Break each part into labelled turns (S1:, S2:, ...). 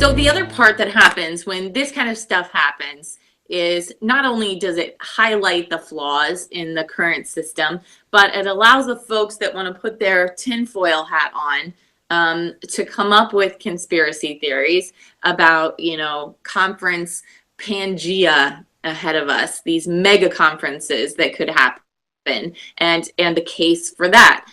S1: So the other part that happens when this kind of stuff happens is not only does it highlight the flaws in the current system, but it allows the folks that want to put their tinfoil hat on to come up with conspiracy theories about, conference Pangea ahead of us, these mega conferences that could happen, and the case for that.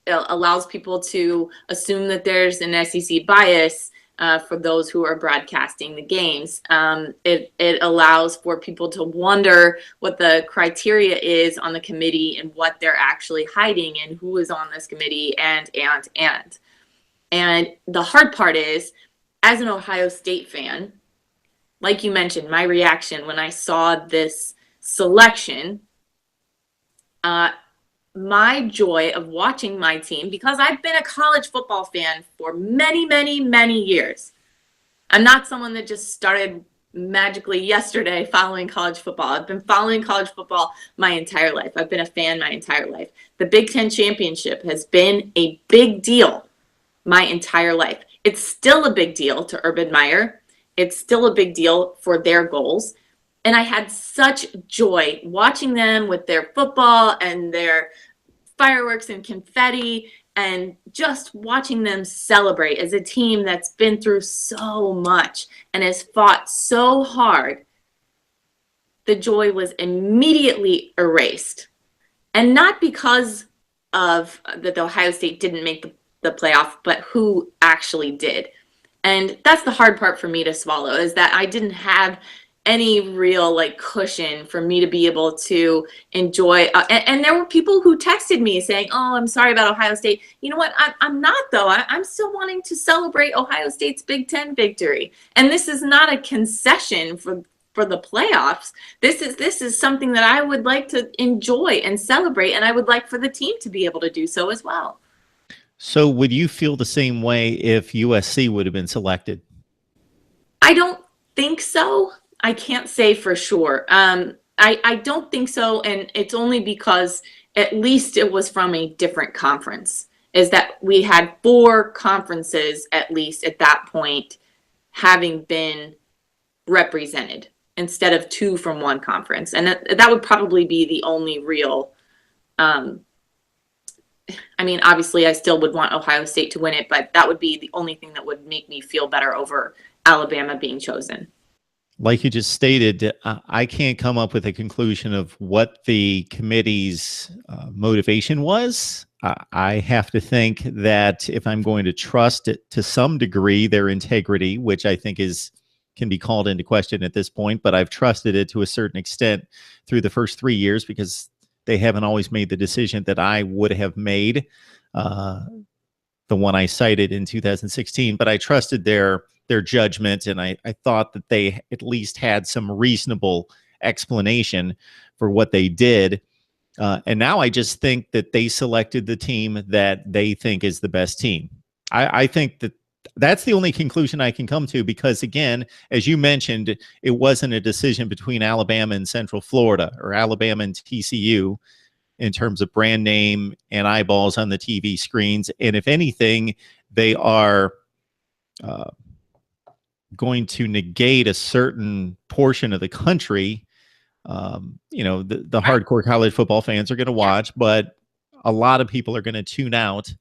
S1: It allows people to assume that there's an SEC bias for those who are broadcasting the games. It allows for people to wonder what the criteria is on the committee and what they're actually hiding and who is on this committee and the hard part is, as an Ohio State fan, like you mentioned, my reaction when I saw this selection, my joy of watching my team, because I've been a college football fan for many, many, many years. I'm not someone that just started magically yesterday following college football. I've been following college football my entire life. I've been a fan my entire life. The Big Ten championship has been a big deal my entire life. It's still a big deal to Urban Meyer. It's still a big deal for their goals. And I had such joy watching them with their football and their fireworks and confetti, and just watching them celebrate as a team that's been through so much and has fought so hard. The joy was immediately erased. And not because of that the Ohio State didn't make the playoff, but who actually did. And that's the hard part for me to swallow, is that I didn't have any real cushion for me to be able to enjoy. And there were people who texted me saying, "Oh, I'm sorry about Ohio State." You know what? I'm not, though. I'm still wanting to celebrate Ohio State's Big Ten victory. And this is not a concession for the playoffs. This is something that I would like to enjoy and celebrate, and I would like for the team to be able to do so as well.
S2: So would you feel the same way if USC would have been selected?
S1: I don't think so. I can't say for sure. I don't think so, and it's only because at least it was from a different conference. Is that we had 4 conferences at least at that point having been represented instead of 2 from one conference, and that would probably be the only real. I mean, obviously, I still would want Ohio State to win it, but that would be the only thing that would make me feel better over Alabama being chosen.
S2: Like you just stated, I can't come up with a conclusion of what the committee's motivation was. I have to think that if I'm going to trust it to some degree, their integrity, which I think can be called into question at this point, but I've trusted it to a certain extent through the first 3 years because they haven't always made the decision that I would have made, the one I cited in 2016, but I trusted their judgment, and I thought that they at least had some reasonable explanation for what they did. And now I just think that they selected the team that they think is the best team. I think that that's the only conclusion I can come to because, again, as you mentioned, it wasn't a decision between Alabama and Central Florida or Alabama and TCU in terms of brand name and eyeballs on the TV screens. And if anything, they are going to negate a certain portion of the country. The hardcore college football fans are going to watch, but a lot of people are going to tune out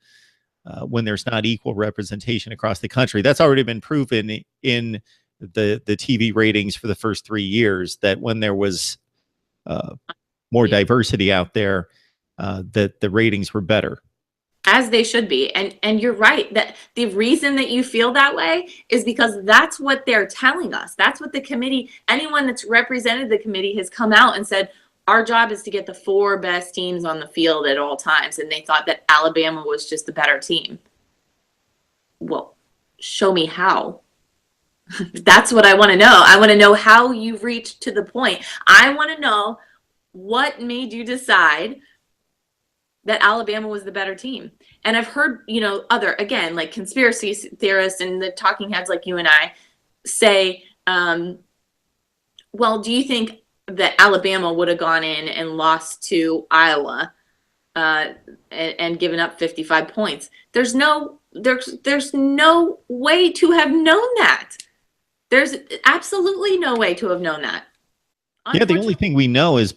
S2: when there's not equal representation across the country. That's already been proven in the TV ratings for the first 3 years, that when there was more diversity out there, that the ratings were better.
S1: As they should be. And you're right, that the reason that you feel that way is because that's what they're telling us. That's what the committee, anyone that's represented the committee, has come out and said, our job is to get the 4 best teams on the field at all times. And they thought that Alabama was just the better team. Well, show me how. That's what I want to know. I want to know how you reached to the point. I want to know what made you decide that Alabama was the better team. And I've heard, other, again, like conspiracy theorists and the talking heads like you and I say, well, do you think that Alabama would have gone in and lost to Iowa and given up 55 points. There's no way to have known that. There's absolutely no way to have known that.
S2: Yeah, the only thing we know is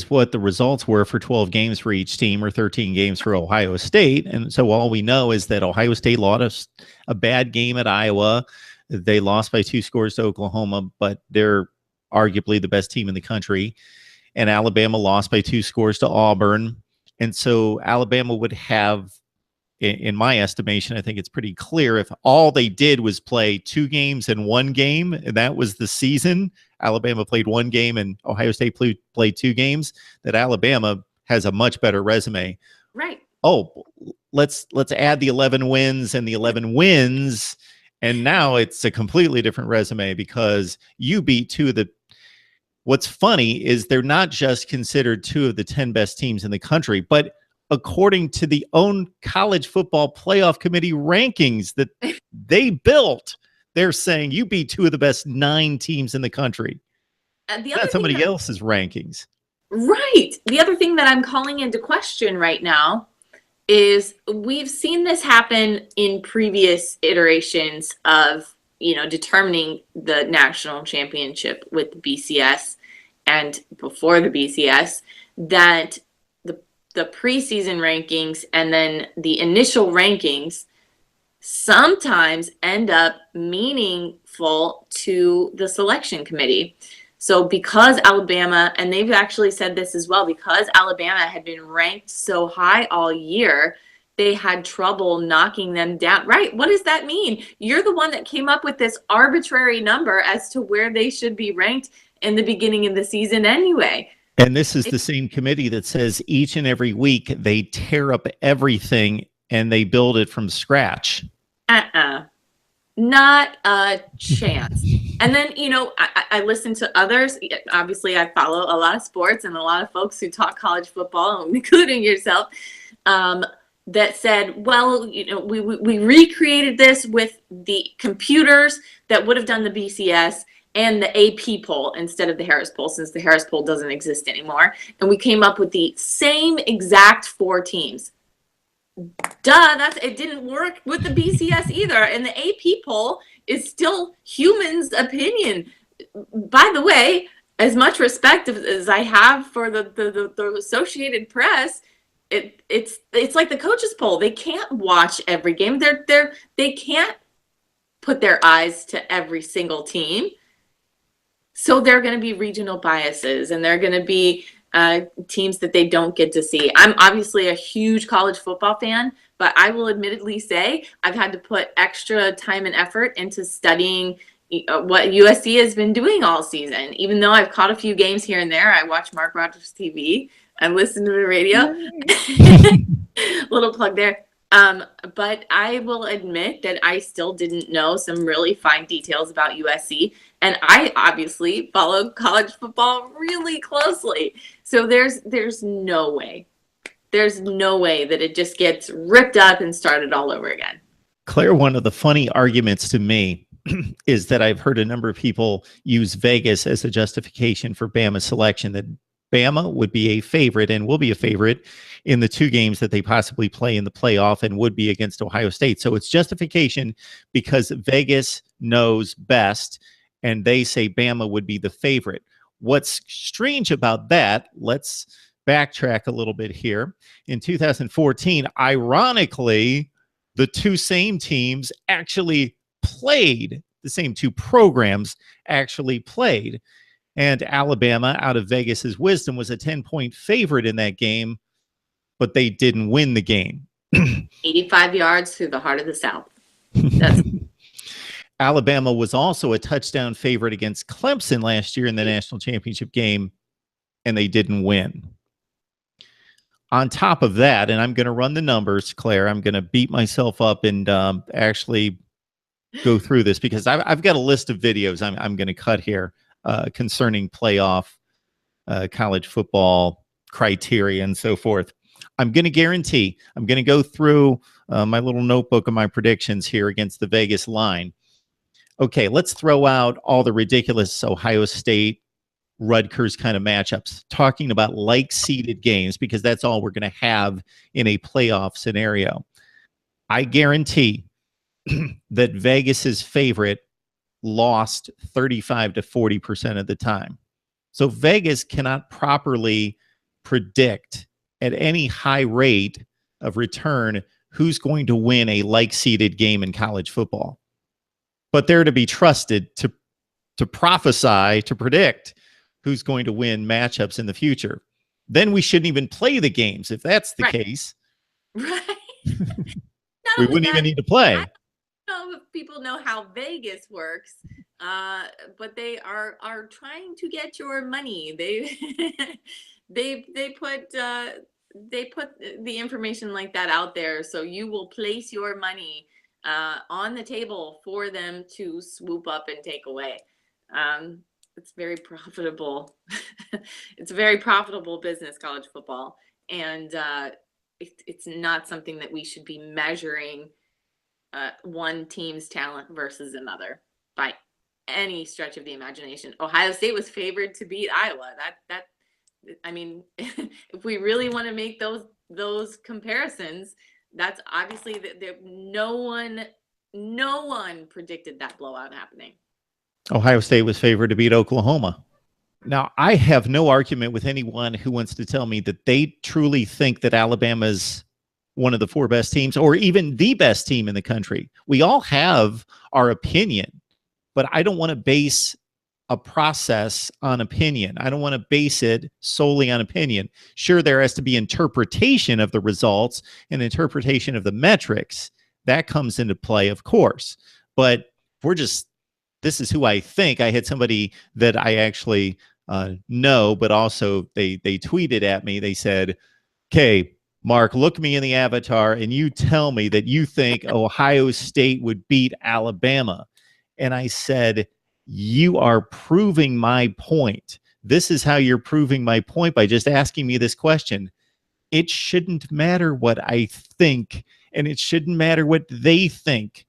S2: what the results were for 12 games for each team or 13 games for Ohio State. And so all we know is that Ohio State lost a bad game at Iowa. They lost by 2 scores to Oklahoma, but they're arguably the best team in the country. And Alabama lost by 2 scores to Auburn. And so Alabama would have, in my estimation, I think it's pretty clear, if all they did was play 2 games and 1 game, and that was the season, Alabama played 1 game and Ohio State played 2 games, that Alabama has a much better resume.
S1: Right.
S2: Oh, let's add the 11 wins and the 11 wins, and now it's a completely different resume because you beat 2 of the. What's funny is they're not just considered 2 of the 10 best teams in the country, but according to the own college football playoff committee rankings that they built, they're saying you beat 2 of the best 9 teams in the country. Not somebody else's rankings.
S1: Right. The other thing that I'm calling into question right now is we've seen this happen in previous iterations of, determining the national championship with the BCS and before the BCS, that the preseason rankings and then the initial rankings sometimes end up meaningful to the selection committee. So because Alabama, and they've actually said this as well, because Alabama had been ranked so high all year, they had trouble knocking them down. Right. What does that mean? You're the one that came up with this arbitrary number as to where they should be ranked in the beginning of the season anyway.
S2: And this is the same committee that says each and every week they tear up everything and they build it from scratch.
S1: Not a chance. And then, I listen to others. Obviously, I follow a lot of sports and a lot of folks who talk college football, including yourself, that said, well, we recreated this with the computers that would have done the BCS and the AP poll instead of the Harris poll, since the Harris poll doesn't exist anymore. And we came up with the same exact 4 teams. It didn't work with the BCS either. And the AP poll is still humans' opinion. By the way, as much respect as I have for the Associated Press, it's like the coaches poll. They can't watch every game. They can't put their eyes to every single team. So there are going to be regional biases, and there are going to be teams that they don't get to see. I'm obviously a huge college football fan, but I will admittedly say I've had to put extra time and effort into studying what USC has been doing all season. Even though I've caught a few games here and there, I watch MarkRogersTV. I listen to the radio. Little plug there. But I will admit that I still didn't know some really fine details about USC. And I obviously follow college football really closely. So there's no way. There's no way that it just gets ripped up and started all over again.
S2: Claire, one of the funny arguments to me is that I've heard a number of people use Vegas as a justification for Bama's selection, that Bama would be a favorite and will be a favorite in the 2 games that they possibly play in the playoff and would be against Ohio State. So it's justification because Vegas knows best and they say Bama would be the favorite. What's strange about that, let's backtrack a little bit here. In 2014, ironically, the 2 same teams actually played, the same 2 programs actually played. And Alabama, out of Vegas's wisdom, was a 10-point favorite in that game, but they didn't win the game.
S1: 85 yards through the heart of the South. That's
S2: Alabama was also a touchdown favorite against Clemson last year in the national championship game, and they didn't win. On top of that, and I'm going to run the numbers, Claire, I'm going to beat myself up and actually go through this because I've got a list of videos I'm going to cut here concerning playoff college football criteria and so forth. I'm going to guarantee, I'm going to go through my little notebook of my predictions here against the Vegas line. Okay, let's throw out all the ridiculous Ohio State Rutgers kind of matchups, talking about like-seeded games, because that's all we're going to have in a playoff scenario. I guarantee that Vegas's favorite lost 35 to 40% of the time. So Vegas cannot properly predict at any high rate of return who's going to win a like-seeded game in college football. But they're to be trusted to prophesy, to predict who's going to win matchups in the future. Then we shouldn't even play the games if that's the case.
S1: Right.
S2: We wouldn't even need to play.
S1: I don't know if people know how Vegas works, but they are trying to get your money. They put the information like that out there, so you will place your money on the table for them to swoop up and take away. It's very profitable. It's a very profitable business, college football, and it's not something that we should be measuring one team's talent versus another by any stretch of the imagination. Ohio State was favored to beat Iowa. That I mean, if we really want to make those comparisons, that's obviously that no one predicted that blowout happening.
S2: Ohio State was favored to beat Oklahoma. Now, I have no argument with anyone who wants to tell me that they truly think that Alabama's one of the 4 best teams, or even the best team in the country. We all have our opinion, but I don't want to base a process on opinion. I don't want to base it solely on opinion. Sure, there has to be interpretation of the results and interpretation of the metrics. That comes into play, of course. But this is who I think. I had somebody that I actually know, but also they tweeted at me. They said, "Okay, Mark, look me in the avatar and you tell me that you think Ohio State would beat Alabama." And I said, "You are proving my point. This is how you're proving my point, by just asking me this question. It shouldn't matter what I think, and it shouldn't matter what they think.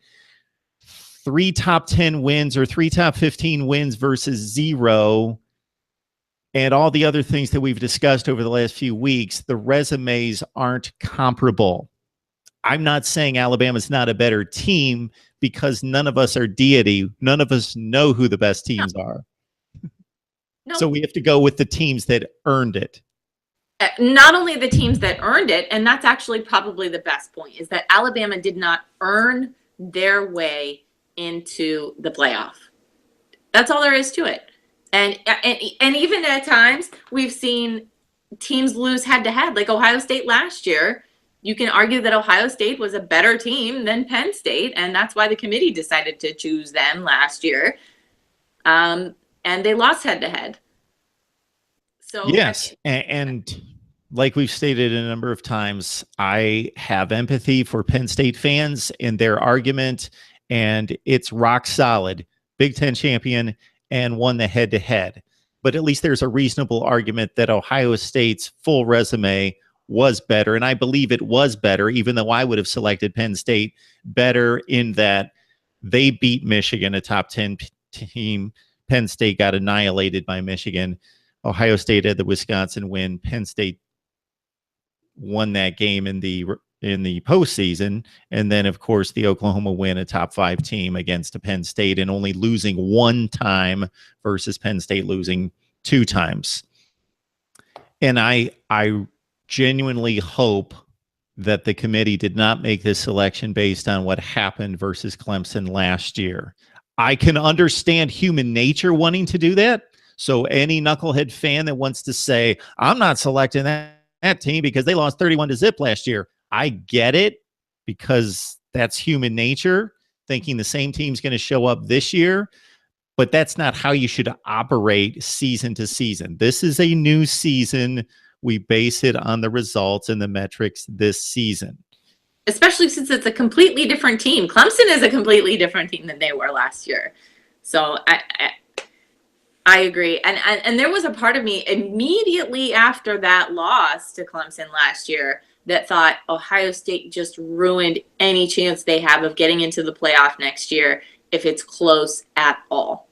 S2: 3 top 10 wins or 3 top 15 wins versus 0, and all the other things that we've discussed over the last few weeks, the resumes aren't comparable. I'm not saying Alabama's not a better team, because none of us are deity. None of us know who the best teams are.
S1: No.
S2: So we have to go with the teams that earned it.
S1: Not only the teams that earned it, and that's actually probably the best point, is that Alabama did not earn their way into the playoff. That's all there is to it. And even at times we've seen teams lose head to head, like Ohio State last year. You can argue that Ohio State was a better team than Penn State, and that's why the committee decided to choose them last year. And they lost head to head. So
S2: yes, and like we've stated a number of times, I have empathy for Penn State fans and their argument, and it's rock solid. Big Ten champion and won the head-to-head. But at least there's a reasonable argument that Ohio State's full resume was better, and I believe it was better, even though I would have selected Penn State better, in that they beat Michigan, a top 10 team. Penn State got annihilated by Michigan. Ohio State had the Wisconsin win. Penn State won that game in the postseason, and then of course the Oklahoma win, a top 5 team against a Penn State, and only losing 1 time versus Penn State losing 2 times. And I genuinely hope that the committee did not make this selection based on what happened versus Clemson last year. I can understand human nature wanting to do that. So any knucklehead fan that wants to say, I'm not selecting that team because they lost 31-0 last year, I get it, because that's human nature, thinking the same team's going to show up this year. But that's not how you should operate season to season. This is a new season. We base it on the results and the metrics this season.
S1: Especially since it's a completely different team. Clemson is a completely different team than they were last year. So I agree. And there was a part of me immediately after that loss to Clemson last year that thought Ohio State just ruined any chance they have of getting into the playoff next year if it's close at all.